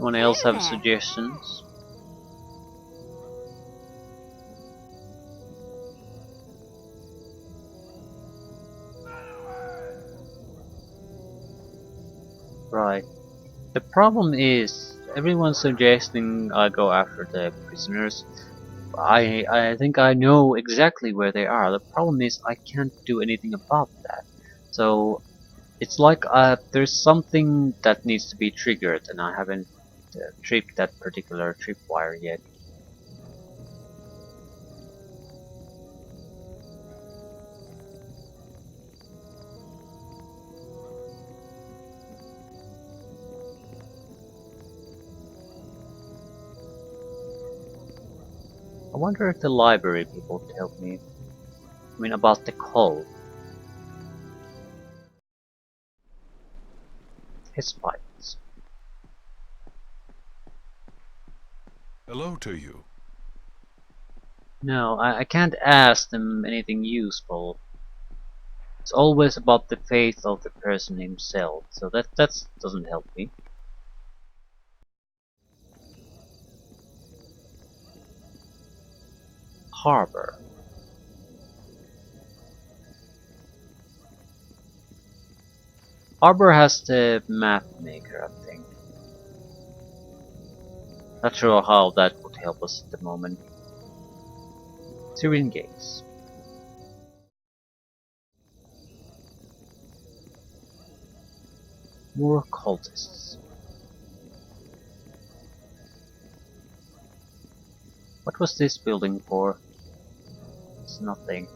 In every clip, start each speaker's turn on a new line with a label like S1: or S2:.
S1: Anyone else have suggestions? Right. The problem is everyone's suggesting I go after the prisoners. I think I know exactly where they are. The problem is I can't do anything about that. So it's like there's something that needs to be triggered, and I haven't tripped that particular tripwire yet. I wonder if the library people could help me. I mean, about the call. His fights.
S2: Hello to you.
S1: No, I can't ask them anything useful. It's always about the faith of the person himself, so that doesn't help me. Harbor. Harbor has the map maker, I think. Not sure how that would help us at the moment. Syrian gates. More cultists. What was this building for? It's nothing.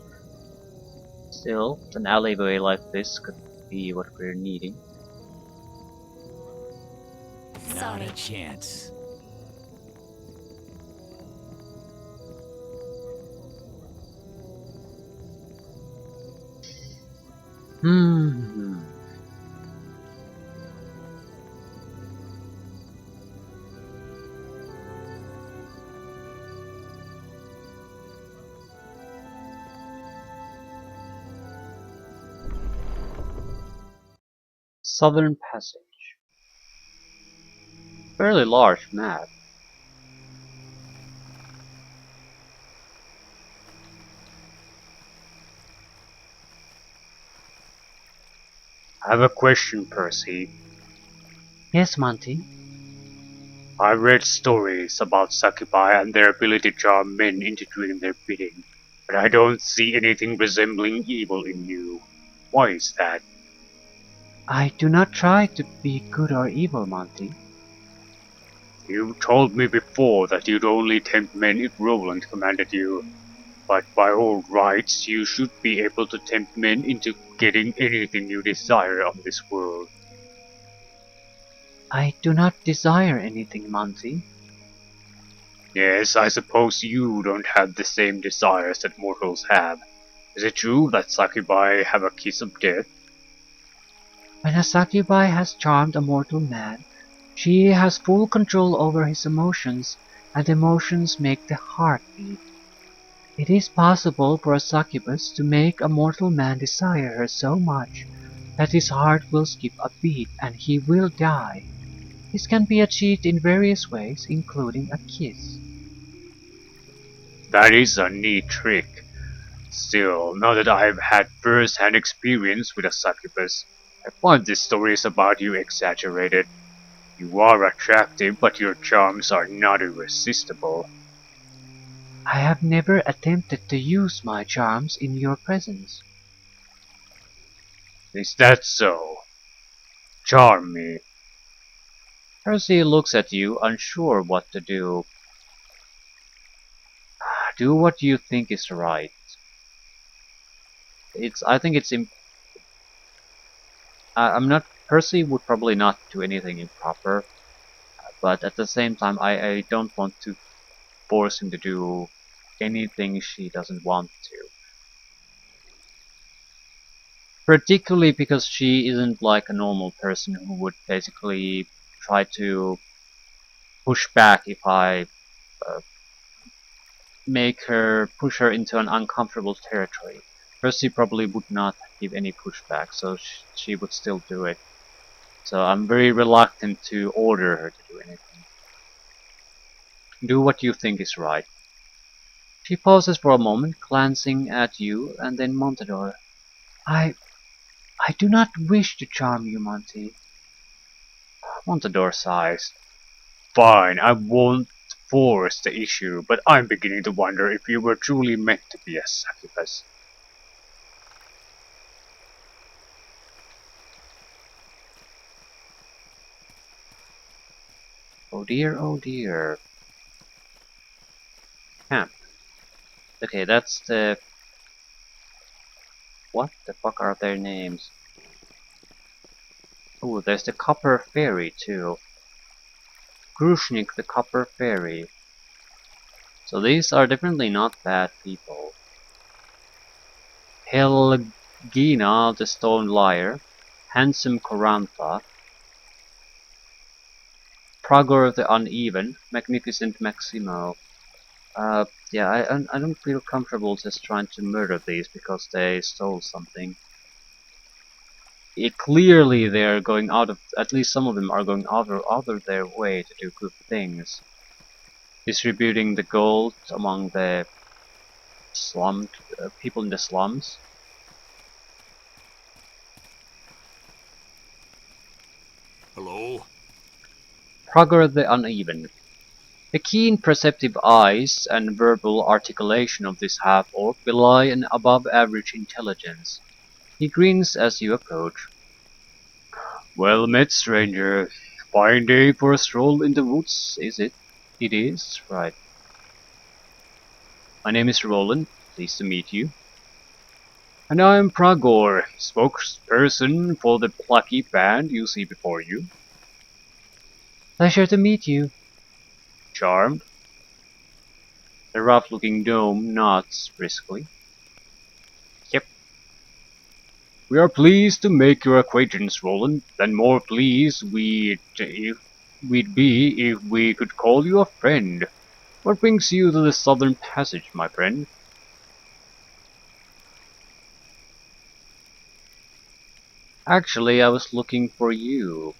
S1: Still, an alleyway like this could be what we're needing.
S3: Not a chance.
S1: Hmm. Southern Passage. Fairly large map.
S4: I have a question, Percy.
S1: Yes, Monty.
S4: I've read stories about succubi and their ability to charm men into doing their bidding, but I don't see anything resembling evil in you. Why is that?
S1: I do not try to be good or evil, Monty.
S4: You told me before that you'd only tempt men if Roland commanded you, but by all rights you should be able to tempt men into getting anything you desire on this world.
S1: I do not desire anything, Monty.
S4: Yes, I suppose you don't have the same desires that mortals have. Is it true that succubi have a kiss of death?
S1: When a succubi has charmed a mortal man, she has full control over his emotions, and emotions make the heart beat. It is possible for a succubus to make a mortal man desire her so much that his heart will skip a beat and he will die. This can be achieved in various ways, including a kiss.
S4: That is a neat trick. Still, now that I've had first-hand experience with a succubus, I find these stories about you exaggerated. You are attractive, but your charms are not irresistible.
S1: I have never attempted to use my charms in your presence.
S4: Is that so? Charm me.
S1: Percy looks at you, unsure what to do. Do what you think is right. I think it's I'm not. Percy would probably not do anything improper, but at the same time, I don't want to force him to do anything she doesn't want to. Particularly because she isn't like a normal person who would basically try to push back if I uh, push her into an uncomfortable territory. Percy probably would not give any pushback, so she would still do it. So I'm very reluctant to order her to do anything. Do what you think is right. She pauses for a moment, glancing at you and then Montador. I do not wish to charm you, Monty.
S4: Montador sighs. Fine, I won't force the issue, but I'm beginning to wonder if you were truly meant to be a succubus.
S1: Oh dear, oh dear. Camp. Okay, that's the... What the fuck are their names? Oh, there's the Copper Fairy too. Grushnik the Copper Fairy. So these are definitely not bad people. Helgina the Stone Liar. Handsome Corantha. Pragor the Uneven. Magnificent Maximo. Yeah, I don't feel comfortable just trying to murder these because they stole something. Clearly they're going out of, at least some of them are going out of their way to do good things. Distributing the gold among the slummed people in the slums.
S2: Hello?
S1: Progger the Uneven. The keen perceptive eyes and verbal articulation of this half-orc belie an above-average intelligence. He grins as you approach.
S4: Well met, stranger. Fine day for a stroll in the woods, is it?
S1: It is, right. My name is Roland, pleased to meet you.
S4: And I'm Pragor, spokesperson for the plucky band you see before you.
S1: Pleasure to meet you.
S4: Charmed?
S1: The rough-looking gnome nods briskly.
S4: Yep. We are pleased to make your acquaintance, Roland, and more pleased we'd be if we could call you a friend. What brings you to the Southern Passage, my friend?
S1: Actually, I was looking for you.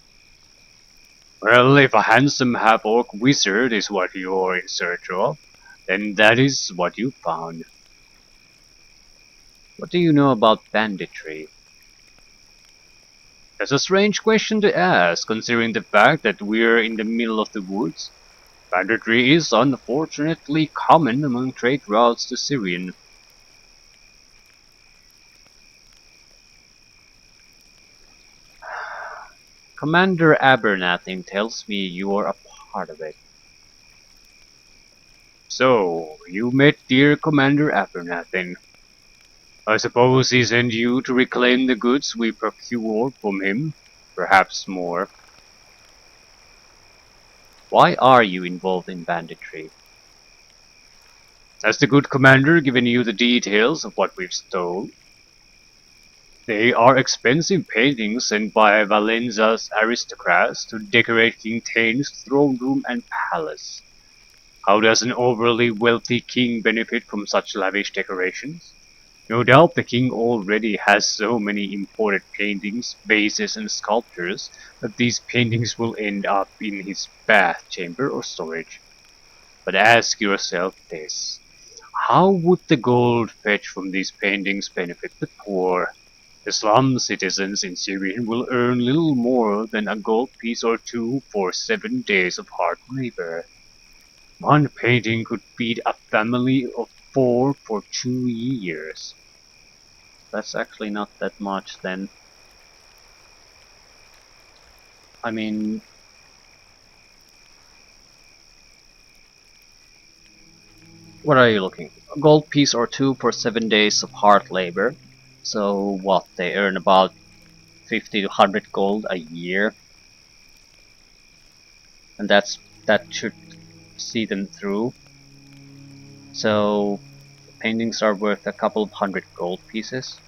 S4: Well, if a handsome half-orc wizard is what you're in search of, then that is what you found.
S1: What do you know about banditry?
S4: That's a strange question to ask, considering the fact that we're in the middle of the woods. Banditry is unfortunately common among trade routes to Syrian.
S1: Commander Abernathy tells me you're a part of it.
S4: So, you met dear Commander Abernathy. I suppose he sent you to reclaim the goods we procured from him, perhaps more.
S1: Why are you involved in banditry?
S4: Has the good commander given you the details of what we've stole? They are expensive paintings sent by Valenza's aristocrats to decorate King Tane's throne room and palace. How does an overly wealthy king benefit from such lavish decorations? No doubt the king already has so many imported paintings, vases, and sculptures that these paintings will end up in his bath chamber or storage. But ask yourself this. How would the gold fetched from these paintings benefit the poor? The slum citizens in Syrian will earn little more than a gold piece or two for 7 days of hard labor. One painting could feed a family of 4 for 2 years.
S1: That's actually not that much then. I mean, what are you looking? A gold piece or two for 7 days of hard labor. So what, they earn about 50 to 100 gold a year? And that should see them through. So paintings are worth a couple of hundred gold pieces.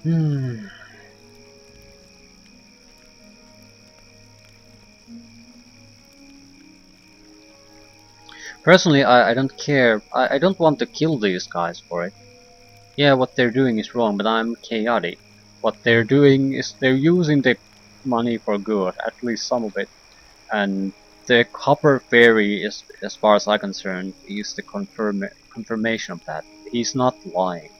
S1: Hmm. Personally, I don't care. I don't want to kill these guys for it. Yeah, what they're doing is wrong, but I'm chaotic. What they're doing is they're using the money for good, at least some of it. And the Copper Fairy, is, as far as I'm concerned, is the confirmation of that. He's not lying.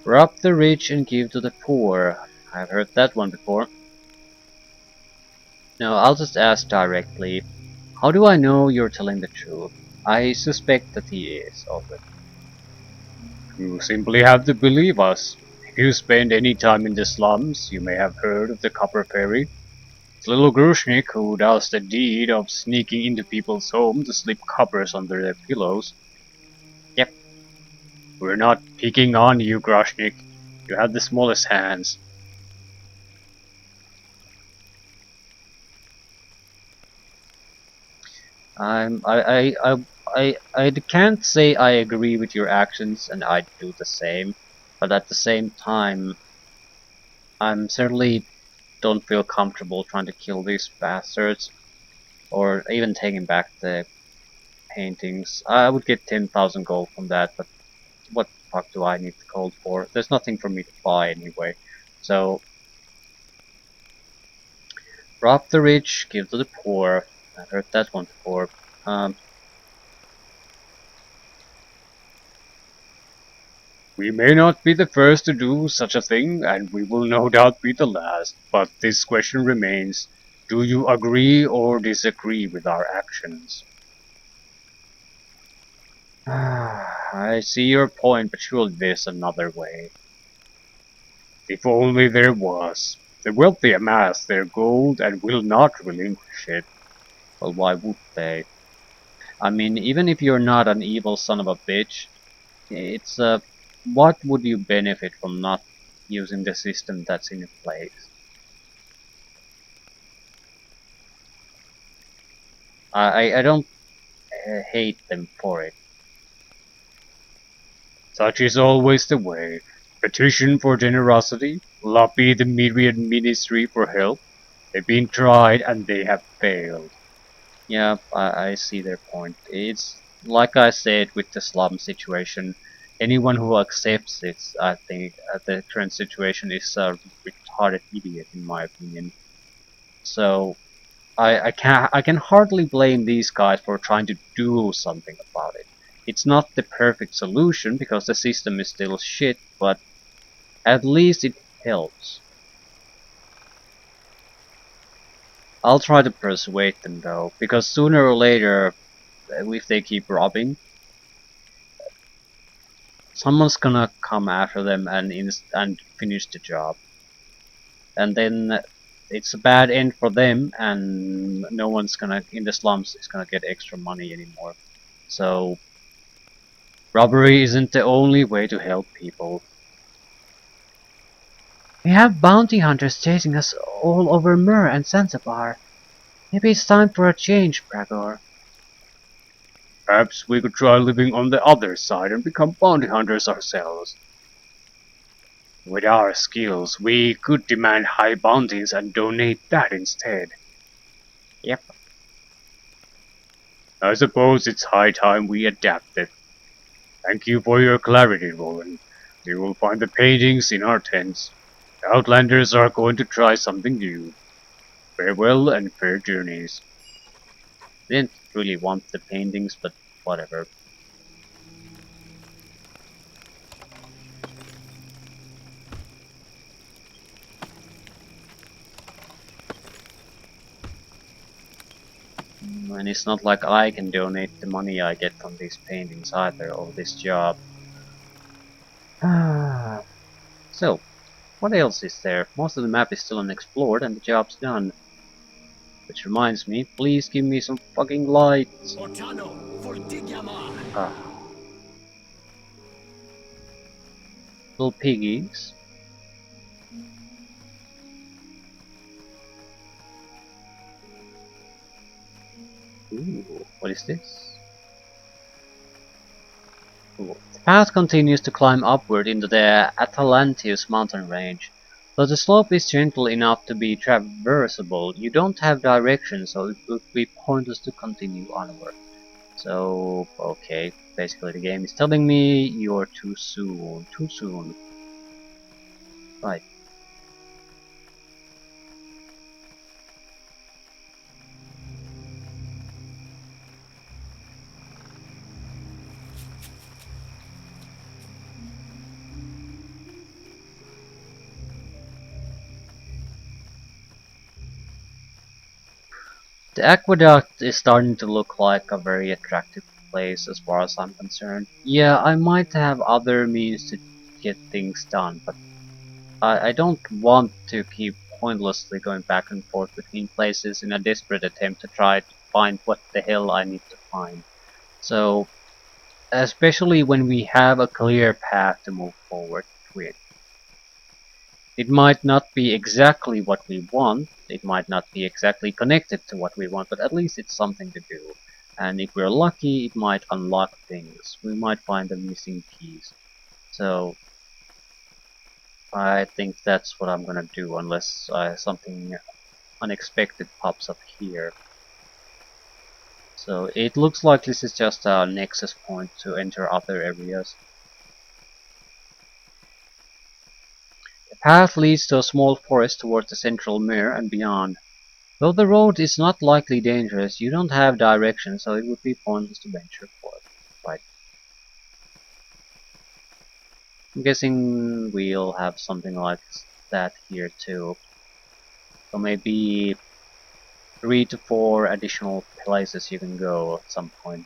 S1: Rob the rich and give to the poor. I've heard that one before. No, I'll just ask directly. How do I know you're telling the truth? I suspect that he is already.
S4: You simply have to believe us. If you spend any time in the slums, you may have heard of the Copper Fairy. It's little Grushnik who does the deed of sneaking into people's homes to slip coppers under their pillows. Yep, we're not picking on you, Grushnik. You have the smallest hands.
S1: I can't say I agree with your actions and I'd do the same, but at the same time, I'm certainly don't feel comfortable trying to kill these bastards or even taking back the paintings. I would get 10,000 gold from that, but what the fuck do I need the gold for? There's nothing for me to buy anyway. So, rob the rich, give to the poor. I've heard that one before. Um,
S4: We may not be the first to do such a thing, and we will no doubt be the last, but this question remains. Do you agree or disagree with our actions?
S1: I see your point, but surely there's another way.
S4: If only there was. The wealthy amass their gold and will not relinquish it.
S1: Well, why would they? I mean, even if you're not an evil son of a bitch, it's what would you benefit from not using the system that's in place? I don't hate them for it.
S4: Such is always the way. Petition for generosity, lobby the myriad ministry for help. They've been tried and they have failed.
S1: Yeah, I see their point. It's like I said with the slum situation. Anyone who accepts it, I think, the current situation is a retarded idiot, in my opinion. So I can hardly blame these guys for trying to do something about it. It's not the perfect solution because the system is still shit, but at least it helps. I'll try to persuade them though, because sooner or later, if they keep robbing, someone's gonna come after them and finish the job. And then it's a bad end for them, and no one's gonna in the slums is gonna get extra money anymore. So robbery isn't the only way to help people. We have bounty hunters chasing us all over Mur and Zanzibar. Maybe it's time for a change, Bragor.
S4: Perhaps we could try living on the other side and become bounty hunters ourselves. With our skills, we could demand high bounties and donate that instead.
S1: Yep.
S4: I suppose it's high time we adapted. Thank you for your clarity, Roland. You will find the paintings in our tents. The Outlanders are going to try something new. Farewell and fair journeys.
S1: Didn't really want the paintings, but whatever. And it's not like I can donate the money I get from these paintings either, or this job. So, what else is there? Most of the map is still unexplored and the job's done. Which reminds me, please give me some fucking lights. Ah, little piggies. Ooh, what is this? Ooh. The path continues to climb upward into the Atalantius mountain range. Though the slope is gentle enough to be traversable, you don't have direction, so it would be pointless to continue onward. So, okay, basically the game is telling me you're too soon. Too soon. Right. The aqueduct is starting to look like a very attractive place as far as I'm concerned. Yeah, I might have other means to get things done, but I don't want to keep pointlessly going back and forth between places in a desperate attempt to try to find what the hell I need to find. So, especially when we have a clear path to move forward with. It might not be exactly what we want, it might not be exactly connected to what we want, but at least it's something to do. And if we're lucky, it might unlock things. We might find a missing piece. So, I think that's what I'm gonna do unless something unexpected pops up here. So it looks like this is just a nexus point to enter other areas. The path leads to a small forest towards the central mirror and beyond. Though the road is not likely dangerous, you don't have direction, so it would be pointless to venture forth. Right. I'm guessing we'll have something like that here too. So maybe 3 to 4 additional places you can go at some point.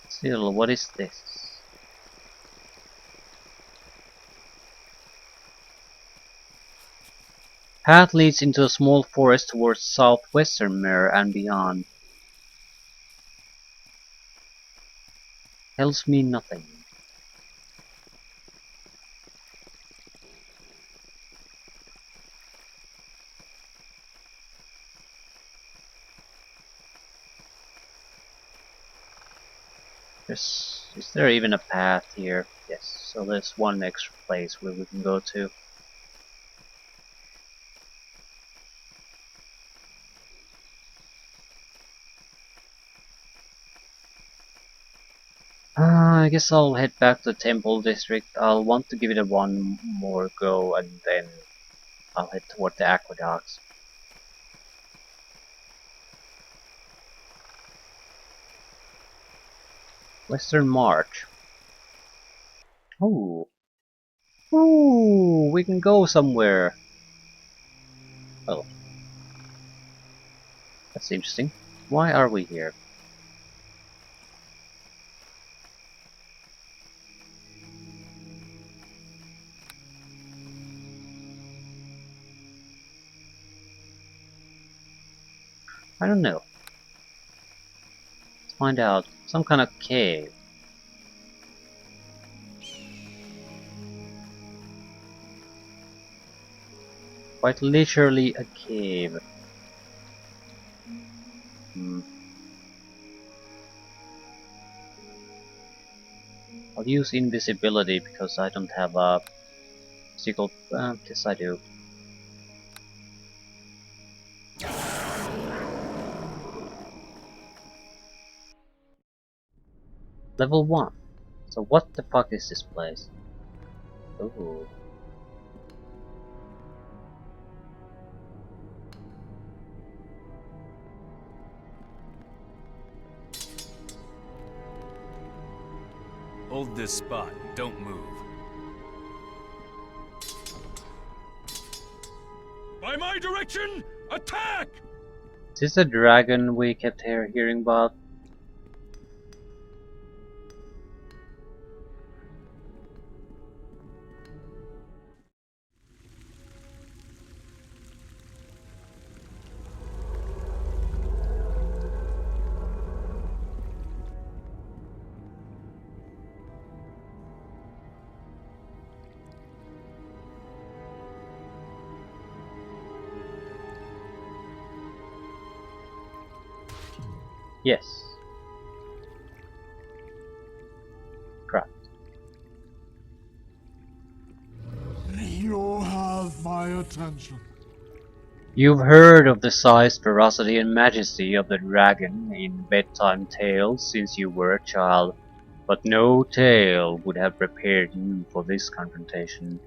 S1: Still, what is this? Path leads into a small forest towards southwestern mirror and beyond. Tells me nothing. Is there even a path here? Yes, so there's one extra place where we can go to. I guess I'll head back to the Temple District. I'll want to give it a one more go and then I'll head toward the aqueducts. Western March. Oh. Ooh, we can go somewhere. Oh. That's interesting. Why are we here? I don't know. Let's find out. Some kind of cave. Quite literally a cave. Hmm. I'll use invisibility because I don't have a physical... yes I do. Level 1. So what the fuck is this place? Ooh.
S3: Hold this spot. Don't move.
S2: By my direction, attack!
S1: Is this the dragon we kept hearing about? Yes. Crap.
S5: You have my attention.
S1: You've heard of the size, ferocity, and majesty of the dragon in bedtime tales since you were a child, but no tale would have prepared you for this confrontation.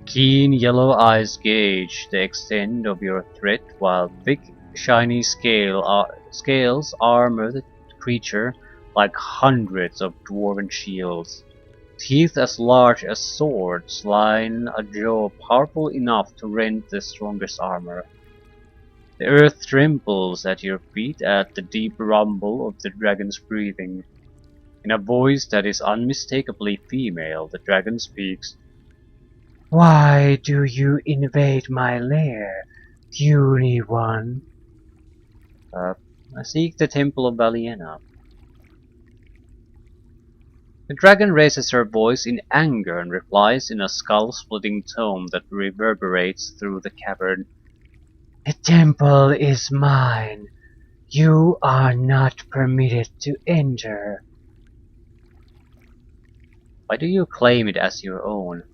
S1: Keen yellow eyes gauge the extent of your threat while thick, shiny scales armor the creature like hundreds of dwarven shields. Teeth as large as swords line a jaw powerful enough to rend the strongest armor. The earth trembles at your feet at the deep rumble of the dragon's breathing. In a voice that is unmistakably female, the dragon speaks. Why do you invade my lair, puny one? I seek the temple of Valiena. The dragon raises her voice in anger and replies in a skull-splitting tone that reverberates through the cavern. The temple is mine. You are not permitted to enter. Why do you claim it as your own?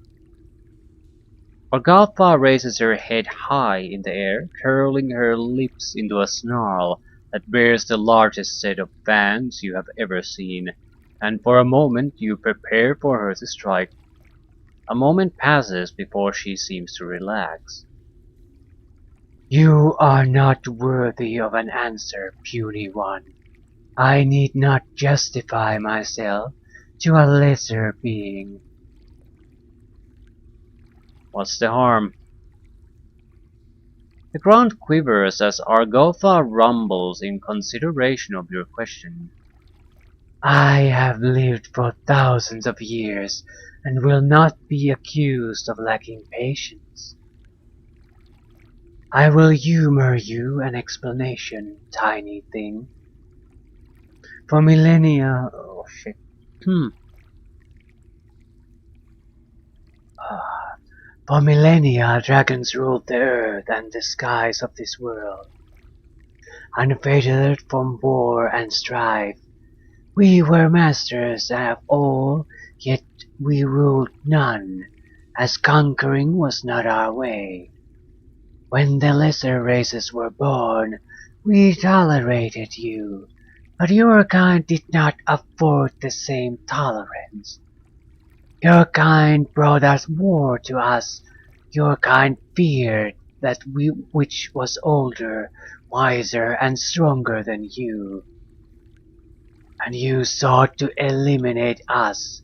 S1: Agatha raises her head high in the air, curling her lips into a snarl that bears the largest set of fangs you have ever seen, and for a moment you prepare for her to strike. A moment passes before she seems to relax. You are not worthy of an answer, puny one. I need not justify myself to a lesser being. What's the harm? The ground quivers as Argotha rumbles in consideration of your question. I have lived for thousands of years and will not be accused of lacking patience. I will humor you an explanation, tiny thing. For millennia... Oh shit. For millennia, dragons ruled the earth and the skies of this world. Unfettered from war and strife, we were masters of all, yet we ruled none, as conquering was not our way. When the lesser races were born, we tolerated you, but your kind did not afford the same tolerance. Your kind brought us war to us. Your kind feared that we which was older, wiser, and stronger than you. And you sought to eliminate us,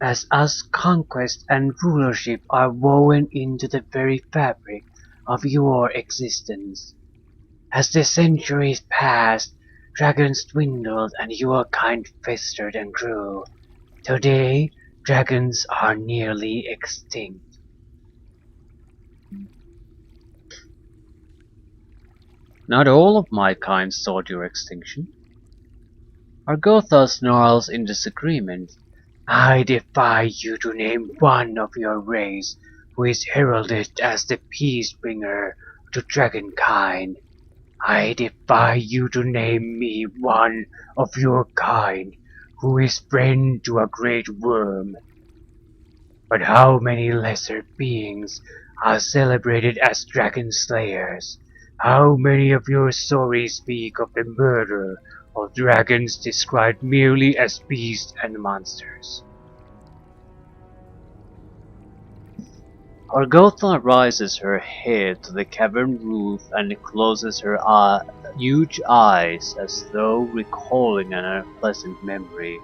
S1: as us conquest and rulership are woven into the very fabric of your existence. As the centuries passed, dragons dwindled and your kind festered and grew. Today, dragons are nearly extinct. Not all of my kind sought your extinction. Argotha snarls in disagreement. I defy you to name one of your race who is heralded as the peace bringer to dragonkind. I defy you to name me one of your kind who is friend to a great worm. But how many lesser beings are celebrated as dragon slayers? How many of your stories speak of the murder of dragons described merely as beasts and monsters? Argotha raises her head to the cavern roof and closes her huge eyes as though recalling an unpleasant memory.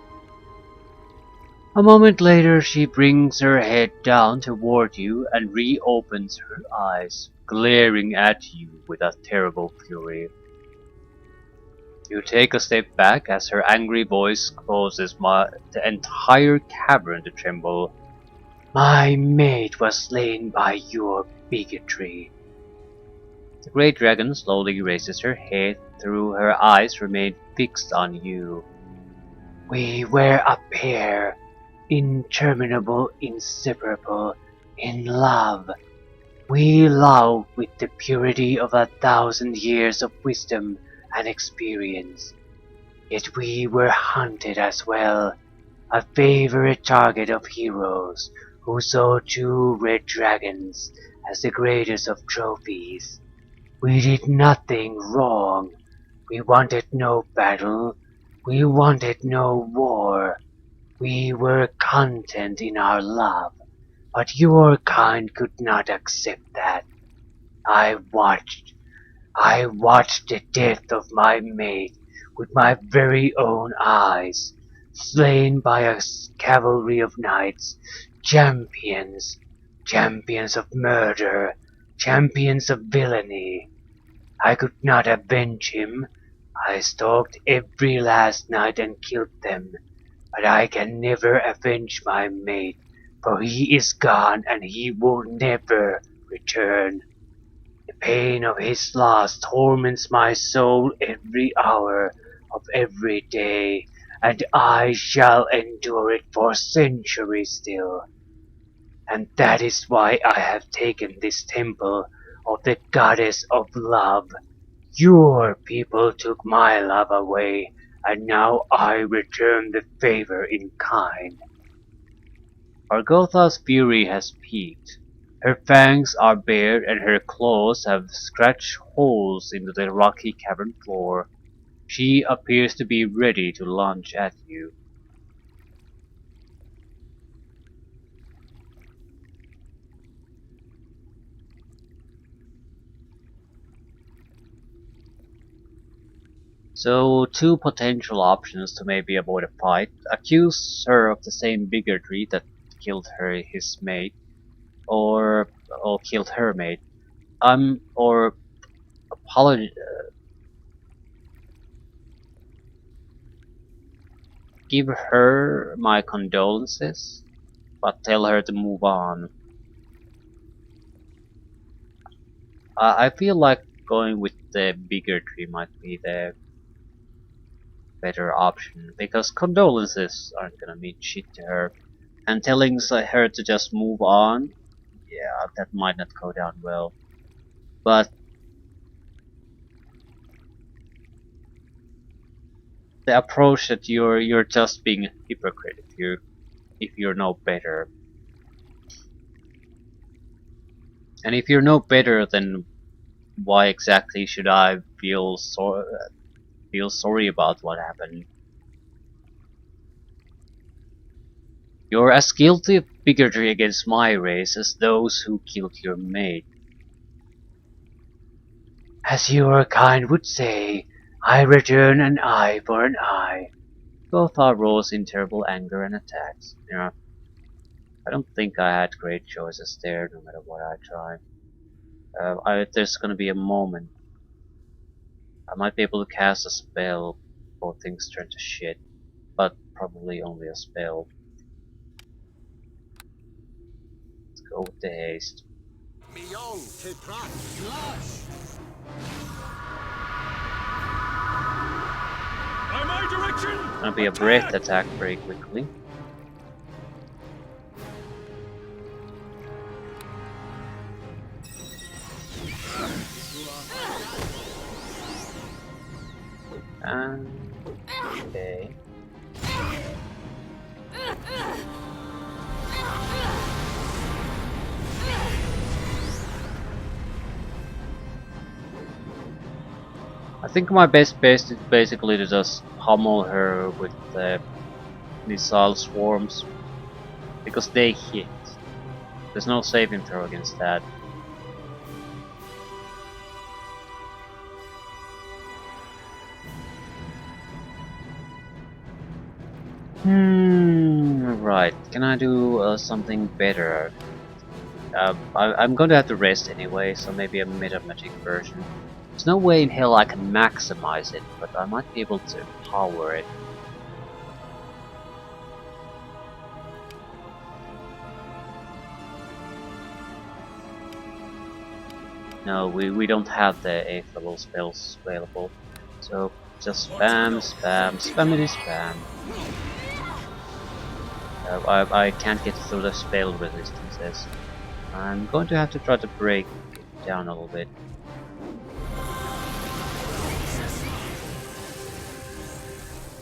S1: A moment later she brings her head down toward you and reopens her eyes, glaring at you with a terrible fury. You take a step back as her angry voice causes the entire cavern to tremble. My mate was slain by your bigotry. The great dragon slowly raises her head, though her eyes remain fixed on you. We were a pair, interminable, inseparable, in love. We loved with the purity of 1,000 years of wisdom and experience. Yet we were hunted as well, a favorite target of heroes who saw two red dragons as the greatest of trophies. We did nothing wrong. We wanted no battle. We wanted no war. We were content in our love, but your kind could not accept that. I watched. I watched the death of my mate with my very own eyes, slain by a cavalry of knights, champions, champions of murder, champions of villainy. I could not avenge him. I stalked every last night and killed them, but I can never avenge my mate, for he is gone and he will never return. The pain of his loss torments my soul every hour of every day, and I shall endure it for centuries still. And that is why I have taken this temple of the goddess of love. Your people took my love away, and now I return the favor in kind.
S4: Argotha's fury has peaked. Her fangs are bared and her claws have scratched holes into the rocky cavern floor. She appears to be ready to lunge at you. So, two potential options to maybe avoid a fight. Accuse her of the same bigotry that killed his mate, or killed her mate. Or apologize, give her my condolences, but tell her to move on. I feel like going with the bigotry might be the better option, because condolences aren't gonna mean shit to her, and telling her to just move on, yeah, that might not go down well. But the approach that you're just being a hypocrite if you're no better. And if you're no better, then why exactly should I feel sorry about what happened? You're as guilty of bigotry against my race as those who killed your mate.
S1: As your kind would say, I return an eye for an eye.
S4: Gotha rose in terrible anger and attacks. Yeah, I don't think I had great choices there, no matter what I try. There's gonna be a moment. I might be able to cast a spell before things turn to shit, but probably only a spell. Let's go with the haste.
S2: By my direction,
S4: Gonna be a breath attack very quickly. Okay. I think my best bet is basically to just pummel her with the missile swarms, because they hit. There's no saving throw against that. Right. Can I do something better? I'm going to have to rest anyway, so maybe a meta magic version. There's no way in hell I can maximize it, but I might be able to power it. No, we don't have the 8th level spells available, so just spam, spam, spammity spam. I can't get through the spell resistances. I'm going to have to try to break it down a little bit.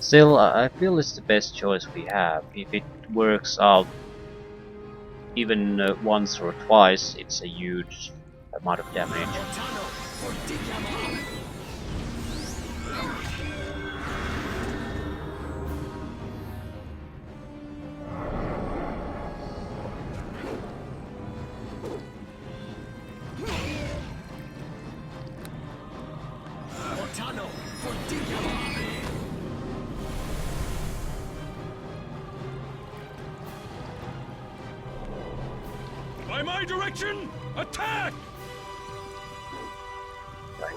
S6: Still, I feel it's the best choice we have. If it works out even once or twice, it's a huge amount of damage.
S2: By my direction, attack!
S6: Right.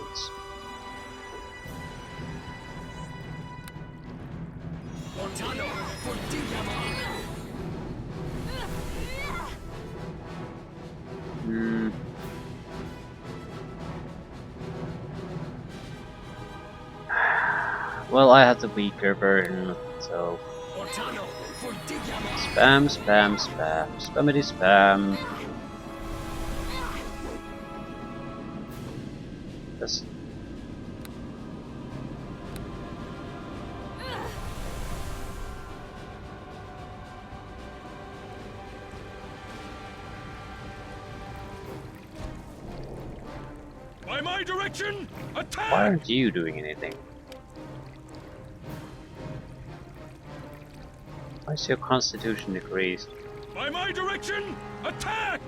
S6: Hmm. Well, I have the weaker version, so spam, spam, spam, spammity spam. Just
S2: By my direction, attack!
S6: why aren't you doing anything? Why is your constitution decreased?
S2: By my direction, attack!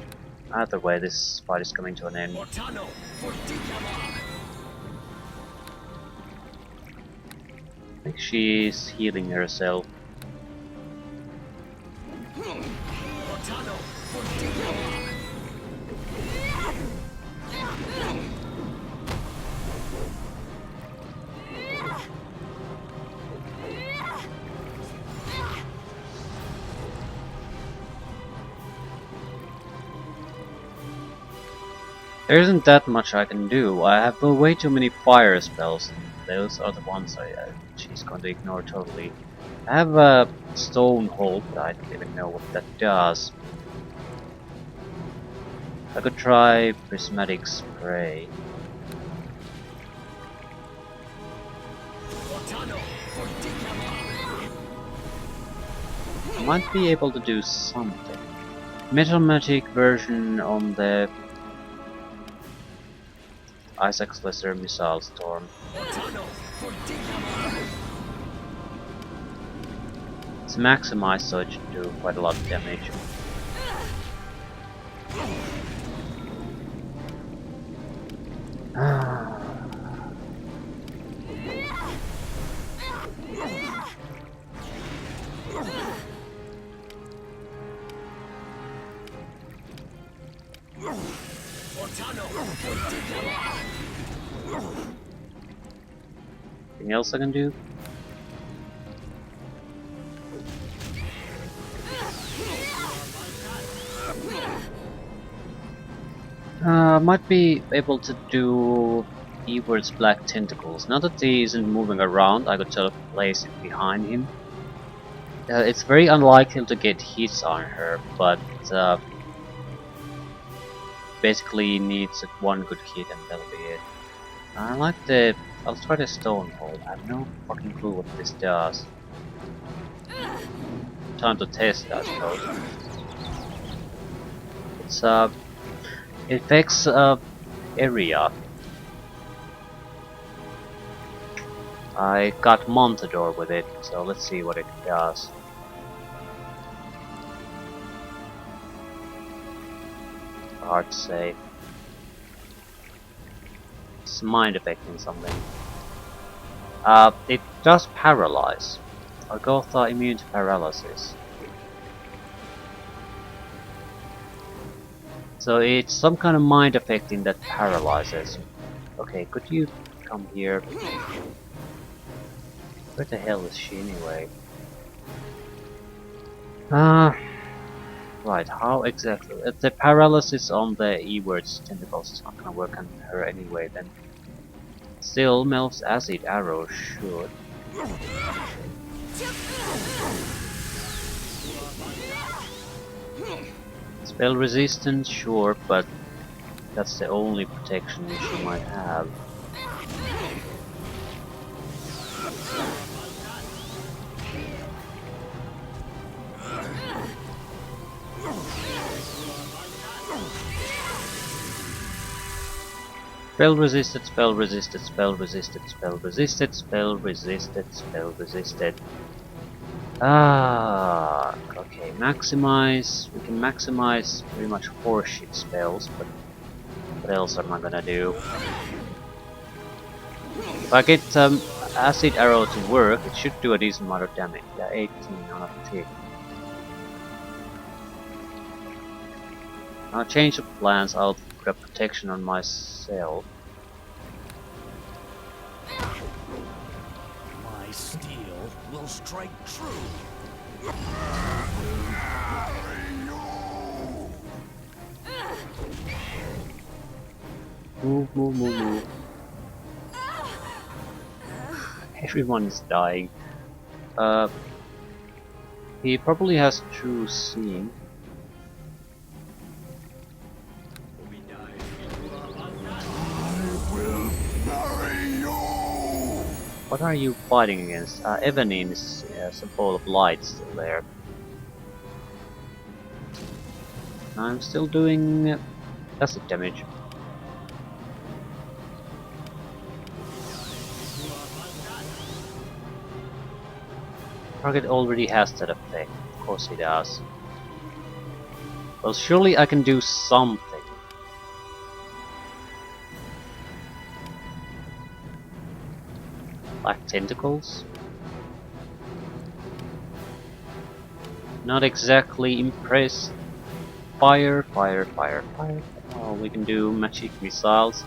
S6: Either way, this fight is coming to an end. I think she's healing herself. There isn't that much I can do. I have way too many fire spells, and those are the ones she's going to ignore totally. I have a stone hold, but I don't even know what that does. I could try prismatic spray. I might be able to do something. Metalmatic version on the Isaac's Lesser Missile Storm. It's maximized, so it should do quite a lot of damage. Anything else I can do? Might be able to do Ewert's Black Tentacles. Now that he isn't moving around, I could sort of place it behind him. It's very unlikely to get hits on her, but basically needs one good hit and that'll be it. I like the... I'll try the Stonehold. I have no fucking clue what this does. Time to test, I suppose. It's it affects area. I got Montador with it, so let's see what it does. Hard to say. It's mind affecting something. It does paralyze. Argoth are immune to paralysis. So it's some kind of mind affecting that paralyzes. Okay, could you come here? Where the hell is she anyway? Right, how exactly? The paralysis on the Ewert's tentacles is not gonna work on her anyway then. Still, Melf's acid arrow should. Spell resistance, sure, but that's the only protection she might have. Spell resisted, spell resisted, spell resisted, spell resisted, spell resisted, spell resisted. Ah, okay, maximize. We can maximize pretty much horseshit spells, but what else am I gonna do? If I get acid arrow to work, it should do a decent amount of damage. Yeah, 18 on a tick. I'll change the plans. I'll put a protection on myself.
S3: My steel will strike true.
S6: Move, move, move, move. Everyone is dying. He probably has true seeing. What are you fighting against? Evanin is a ball of light still there. I'm still doing acid damage. Target already has that effect. Of course he does. Well, surely I can do something. Black tentacles? Not exactly impressed. Fire, fire, fire, fire. Oh, we can do magic missiles.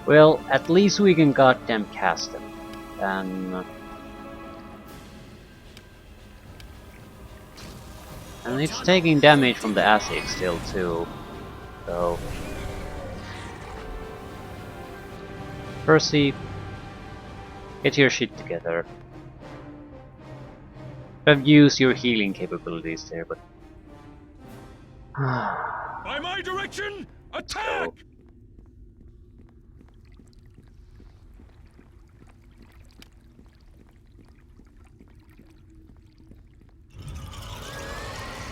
S6: Well, at least we can goddamn cast them. And it's taking damage from the acid still too. So Percy, get your shit together. I've used your healing capabilities there, but
S2: By my direction, attack!
S6: so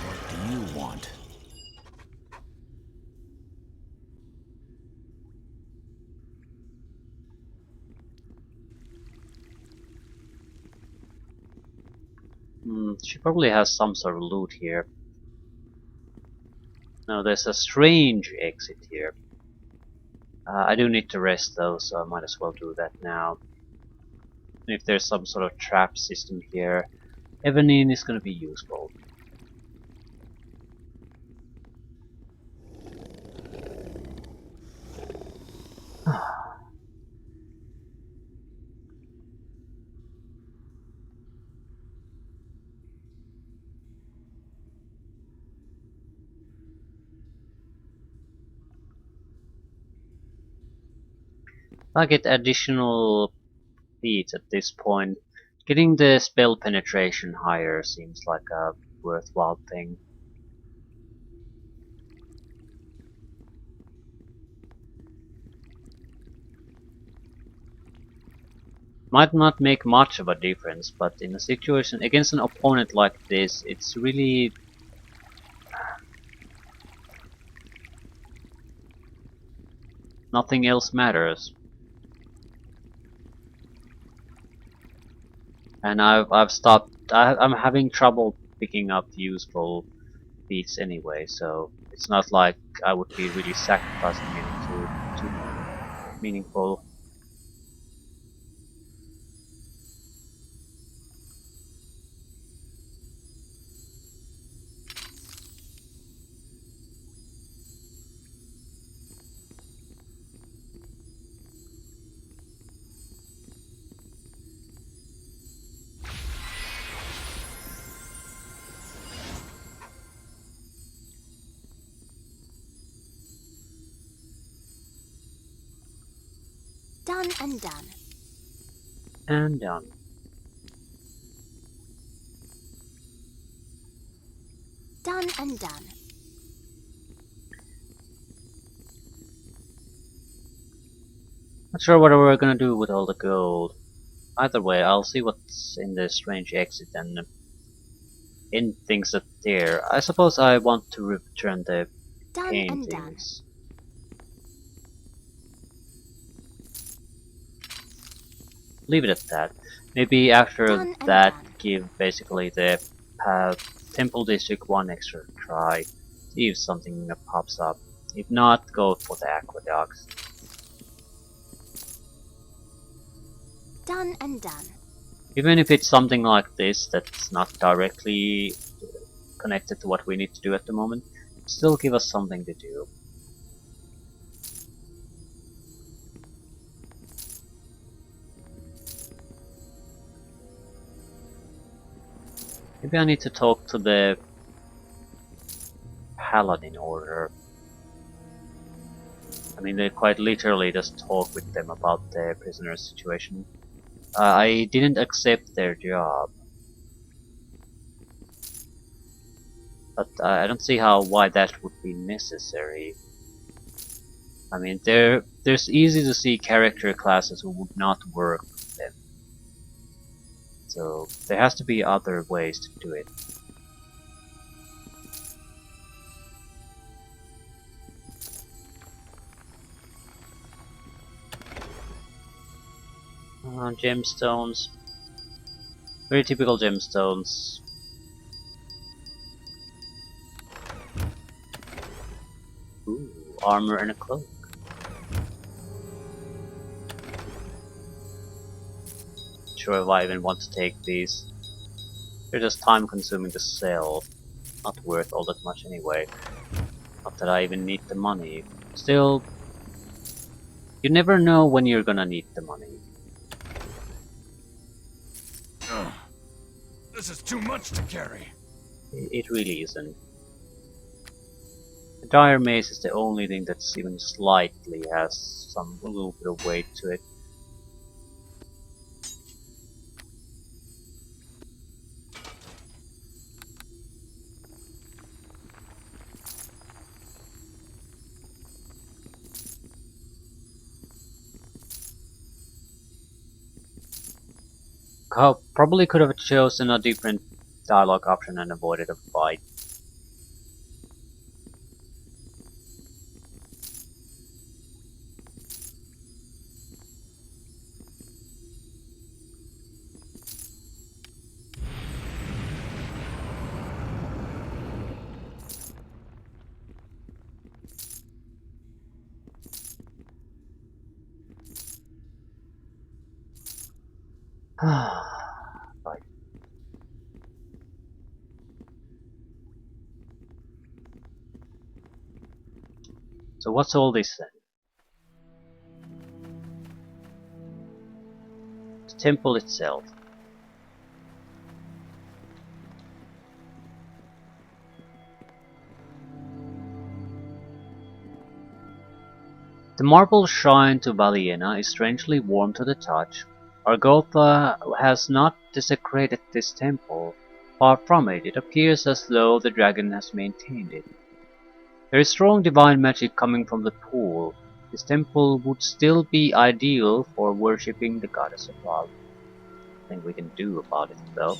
S3: What do you want?
S6: she probably has some sort of loot here. No, there's a strange exit here. I do need to rest though, so I might as well do that now. If there's some sort of trap system here, Evanin is gonna be useful. I get additional feats at this point. Getting the spell penetration higher seems like a worthwhile thing. Might not make much of a difference, but in a situation against an opponent like this, it's really nothing else matters. And I've stopped. I'm having trouble picking up useful feats anyway, so it's not like I would be really sacrificing anything too meaningful.
S7: Done and done.
S6: And done.
S7: Done and done.
S6: Not sure what we're gonna do with all the gold. Either way, I'll see what's in the strange exit and end things up there. I suppose I want to return the
S7: Done and done.
S6: paintings. Leave it at that. Maybe after
S7: Done and
S6: that,
S7: done.
S6: give basically the Temple District one extra try. See if something pops up. If not, go for the aqueducts.
S7: Done and done.
S6: Even if it's something like this that's not directly connected to what we need to do at the moment, still give us something to do. Maybe I need to talk to the Paladin Order. I mean, they quite literally just talk with them about the prisoner situation. I didn't accept their job, but I don't see why that would be necessary. I mean, there's easy to see character classes who would not work with them. So there has to be other ways to do it. Gemstones. Very typical gemstones. Ooh, armor and a cloak. Not sure if I even want to take these. They're just time consuming to sell. Not worth all that much anyway. Not that I even need the money. Still, you never know when you're gonna need the money.
S2: This is too much to carry.
S6: It really isn't. The dire mace is the only thing that's even slightly has a little bit of weight to it. Probably could have chosen a different dialogue option and avoided a fight. Right. So what's all this then? The temple itself. The marble shrine to Valiena is strangely warm to the touch. Argotha has not desecrated this temple. Far from it, it appears as though the dragon has maintained it. There is strong divine magic coming from the pool. This temple would still be ideal for worshipping the goddess of love. Nothing we can do about it, though.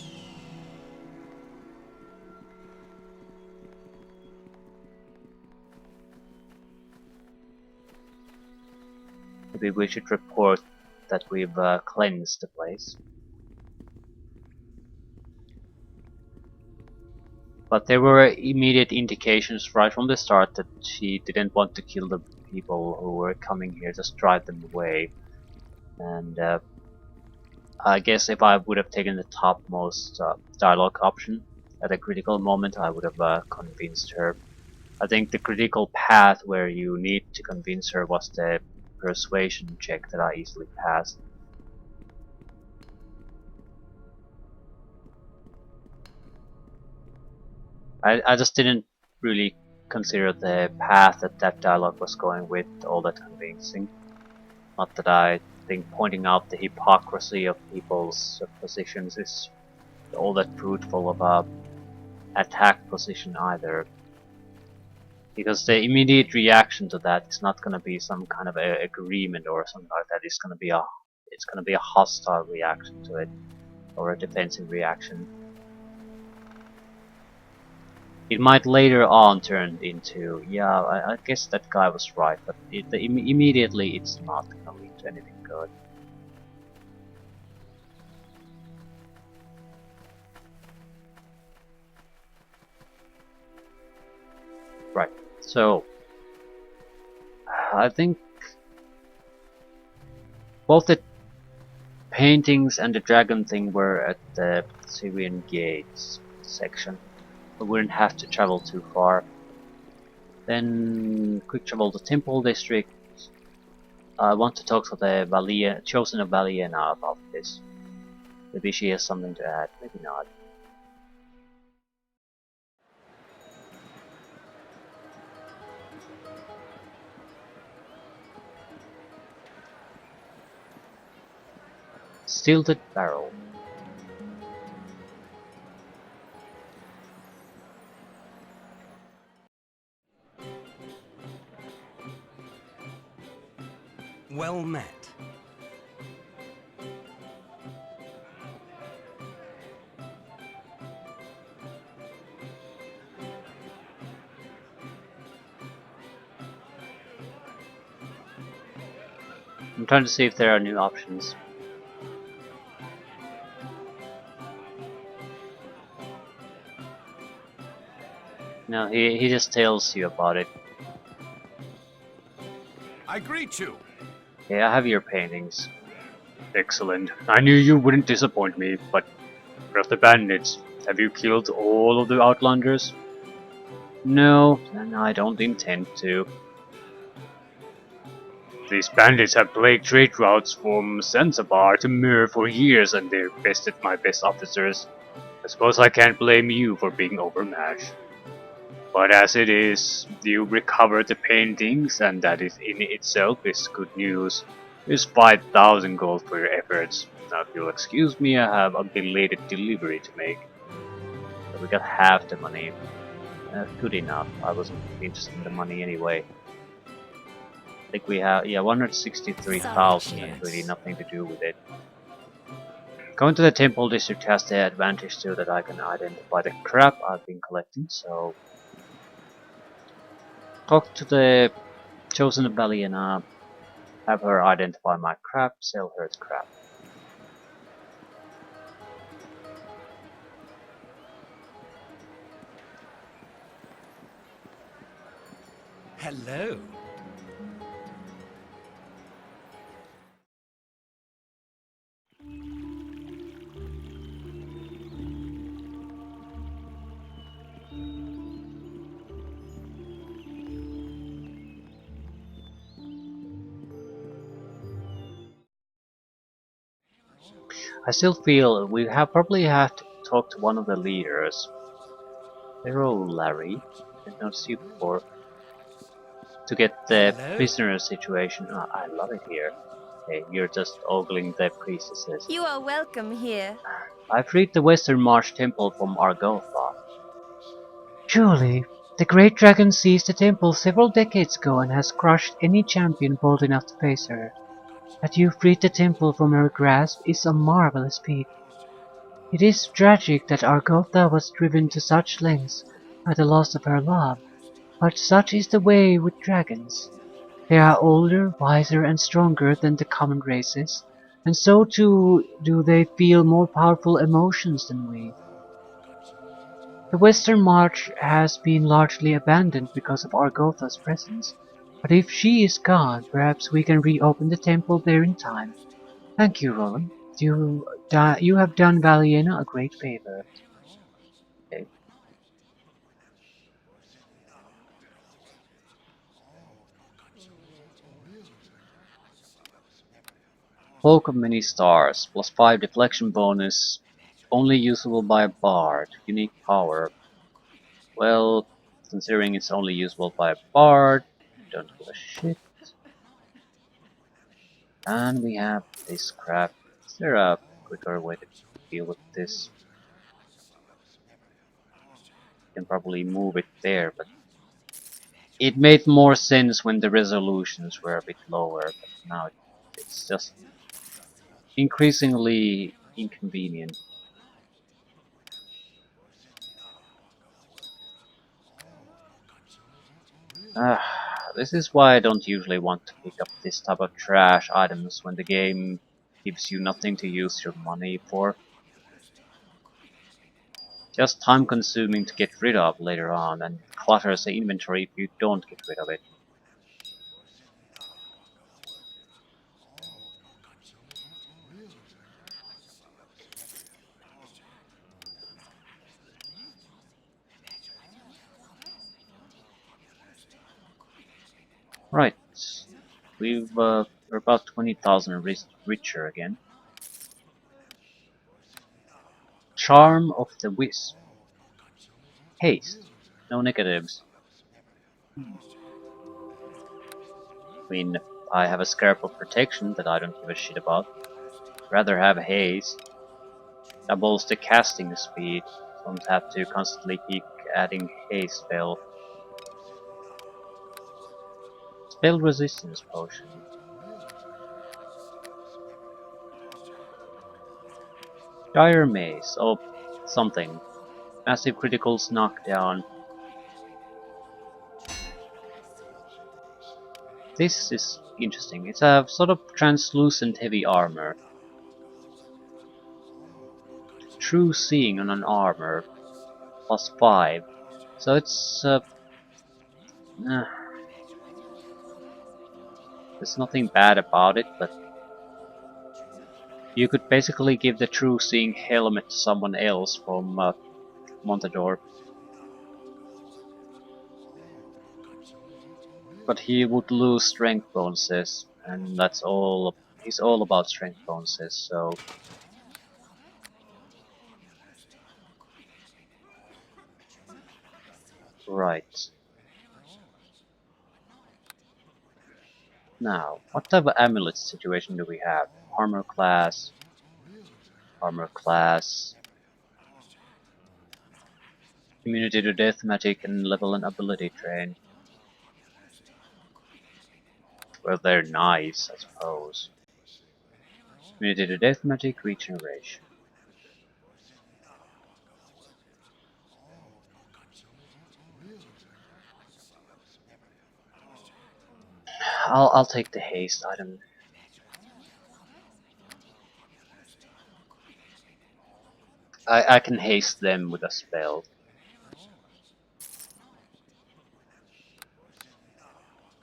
S6: Maybe we should report that we've cleansed the place. But there were immediate indications right from the start that she didn't want to kill the people who were coming here, just drive them away. And I guess if I would have taken the topmost dialogue option at a critical moment, I would have convinced her. I think the critical path where you need to convince her was the persuasion check that I easily passed. I just didn't really consider the path that dialogue was going with all that convincing. Not that I think pointing out the hypocrisy of people's positions is all that fruitful of a attack position either. Because the immediate reaction to that is not going to be some kind of a agreement or something like that. It's going to be a it's gonna be a hostile reaction to it, or a defensive reaction. It might later on turn into, yeah, I guess that guy was right, but immediately it's not gonna lead to anything good. Right, so I think both the paintings and the dragon thing were at the Syrian Gates section. We wouldn't have to travel too far. Then quick travel to Temple District. I want to talk to the chosen of Valiena about this. Maybe she has something to add, maybe not. Stilted Barrel.
S2: Well met.
S6: I'm trying to see if there are new options. No, he just tells you about it.
S2: I greet you.
S6: Okay, I have your paintings.
S4: Excellent. I knew you wouldn't disappoint me, but what of the bandits? Have you killed all of the Outlanders?
S6: No, and I don't intend to.
S4: These bandits have plagued trade routes from Zanzibar to Mir for years and they've bested my best officers. I suppose I can't blame you for being overmatched. But as it is, you recovered the paintings and that is in itself is good news. Here's 5,000 gold for your efforts. Now if you'll excuse me, I have a belated delivery to make.
S6: So we got half the money. Good enough. I wasn't interested in the money anyway. I think we have, yeah, 163,000 and really nothing to do with it. Going to the Temple District has the advantage too that I can identify the crap I've been collecting, so... Talk to the chosen Belly and have her identify my crap, sell her the crap.
S2: Hello.
S6: I still feel we probably have to talk to one of the leaders. Hello, Larry. I've noticed you before. To get the
S2: Hello.
S6: prisoner situation. Oh, I love it here. Hey, you're just ogling the priestesses.
S8: You are welcome here.
S6: I freed the Western Marsh Temple from Argotha.
S1: Truly, the great dragon seized the temple several decades ago and has crushed any champion bold enough to face her. That you freed the temple from her grasp is a marvelous feat. It is tragic that Argotha was driven to such lengths by the loss of her love, but such is the way with dragons. They are older, wiser, and stronger than the common races, and so too do they feel more powerful emotions than we. The Western March has been largely abandoned because of Argotha's presence, but if she is gone, perhaps we can reopen the temple there in time. Thank you, Roland. You have done Valiena a great favor.
S6: Okay. Cloak of Many Stars, plus 5 deflection bonus, only usable by a bard, unique power. Well, considering it's only usable by a bard, don't give a shit. And we have this crap. Is there a quicker way to deal with this? Can probably move it there, but it made more sense when the resolutions were a bit lower, but now it's just increasingly inconvenient. Ah, this is why I don't usually want to pick up this type of trash items when the game gives you nothing to use your money for. Just time consuming to get rid of later on, and it clutters the inventory if you don't get rid of it. Right, we're about 20,000 richer again. Charm of the Wisp. Haste. No negatives. I mean, I have a scarp of protection that I don't give a shit about. Rather have haste. Doubles the casting speed. Don't have to constantly keep adding haste spell. Spell resistance potion. Dire mace. Oh, something. Massive criticals knockdown. This is interesting. It's a sort of translucent heavy armor. True seeing on an armor. +5. So it's uh, there's nothing bad about it, but you could basically give the true seeing helmet to someone else from Montador. But he would lose strength bonuses, and that's all. He's all about strength bonuses, so right. Now, what type of amulet situation do we have? Armor class, immunity to death magic, and level and ability train. Well, they're nice, I suppose. Immunity to death magic, regeneration. I'll take the haste item. I can haste them with a spell.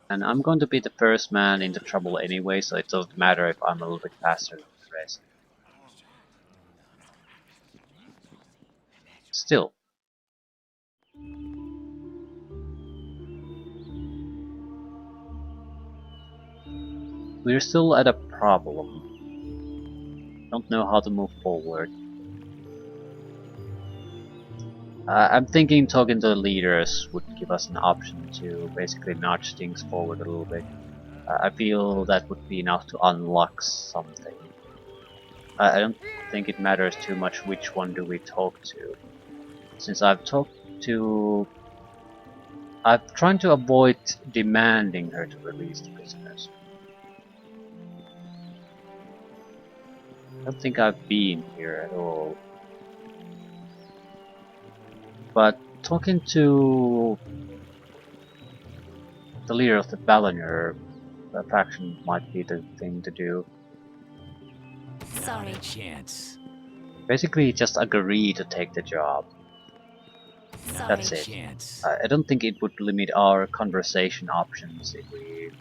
S6: And I'm going to be the first man into trouble anyway, so it doesn't matter if I'm a little bit faster than the rest. Still. We're still at a problem. Don't know how to move forward. I'm thinking talking to the leaders would give us an option to basically nudge things forward a little bit. I feel that would be enough to unlock something. I don't think it matters too much which one do we talk to. Since I'm trying to avoid demanding her to release the prisoners. I don't think I've been here at all. But talking to the leader of the Ballinger faction might be the thing to do.
S7: Sorry.
S3: Chance.
S6: Basically, just agree to take the job.
S7: Sorry.
S6: That's it.
S3: Chance.
S6: I don't think it would limit our conversation options if we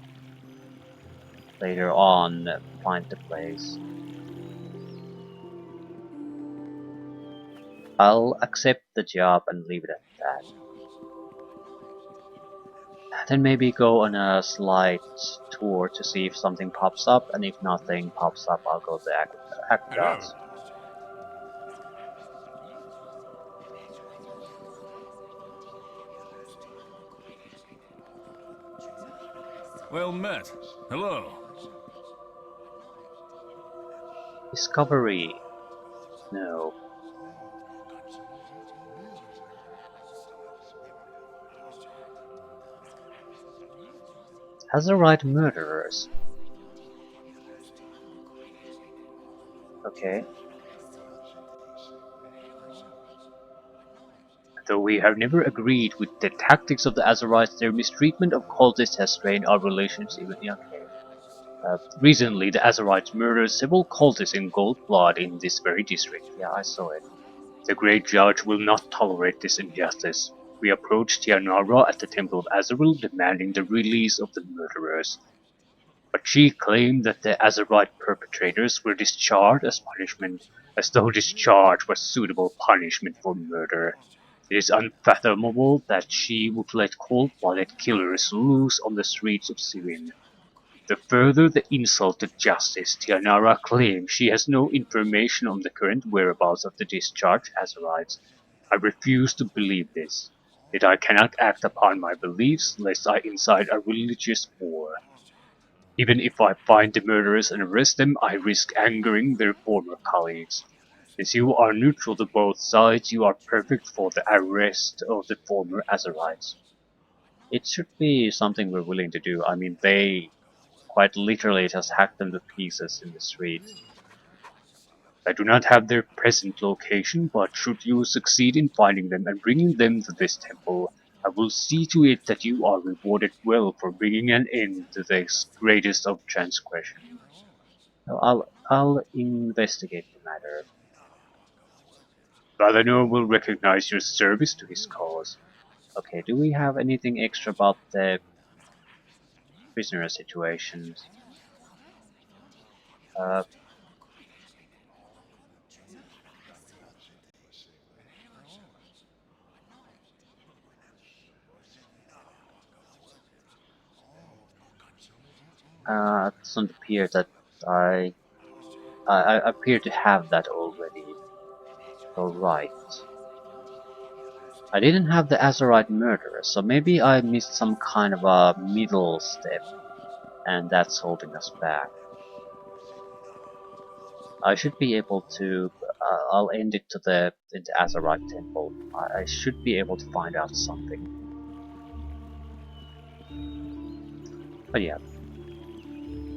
S6: later on find the place. I'll accept the job and leave it at that. Then maybe go on a slight tour to see if something pops up, and if nothing pops up, I'll go to Aqueducts.
S2: Well met. Hello.
S6: Discovery. No. Has the right murderers. Okay.
S4: Though we have never agreed with the tactics of the Azarites, their mistreatment of cultists has strained our relations even. Yeah, okay. Recently, the Azarites murdered several cultists in cold blood in this very district.
S6: Yeah, I saw it.
S4: The great judge will not tolerate this injustice. We approached Tianara at the Temple of Azaril demanding the release of the murderers. But she claimed that the Azarite perpetrators were discharged as punishment, as though discharge was suitable punishment for murder. It is unfathomable that she would let cold-blooded killers loose on the streets of Sirin. To further the insult to justice, Tianara claims she has no information on the current whereabouts of the discharged Azarites. I refuse to believe this. Yet I cannot act upon my beliefs lest I incite a religious war. Even if I find the murderers and arrest them, I risk angering their former colleagues. As you are neutral to both sides, you are perfect for the arrest of the former Azarites.
S6: It should be something we're willing to do. I mean, they quite literally just hacked them to pieces in the street.
S4: I do not have their present location, but should you succeed in finding them and bringing them to this temple, I will see to it that you are rewarded well for bringing an end to this greatest of transgression.
S6: So I'll investigate the matter.
S4: Valinor will recognize your service to his cause.
S6: Okay, do we have anything extra about the prisoner situations? Uh, it doesn't appear that I, I appear to have that already. Alright. I didn't have the Azerite murderer, so maybe I missed some kind of a middle step, and that's holding us back. I should be able to. I'll end it to the Azerite temple. I should be able to find out something. But yeah,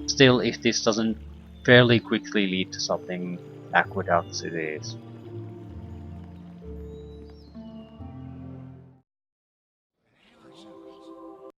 S6: still, if this doesn't fairly quickly lead to something, aqueducts it is.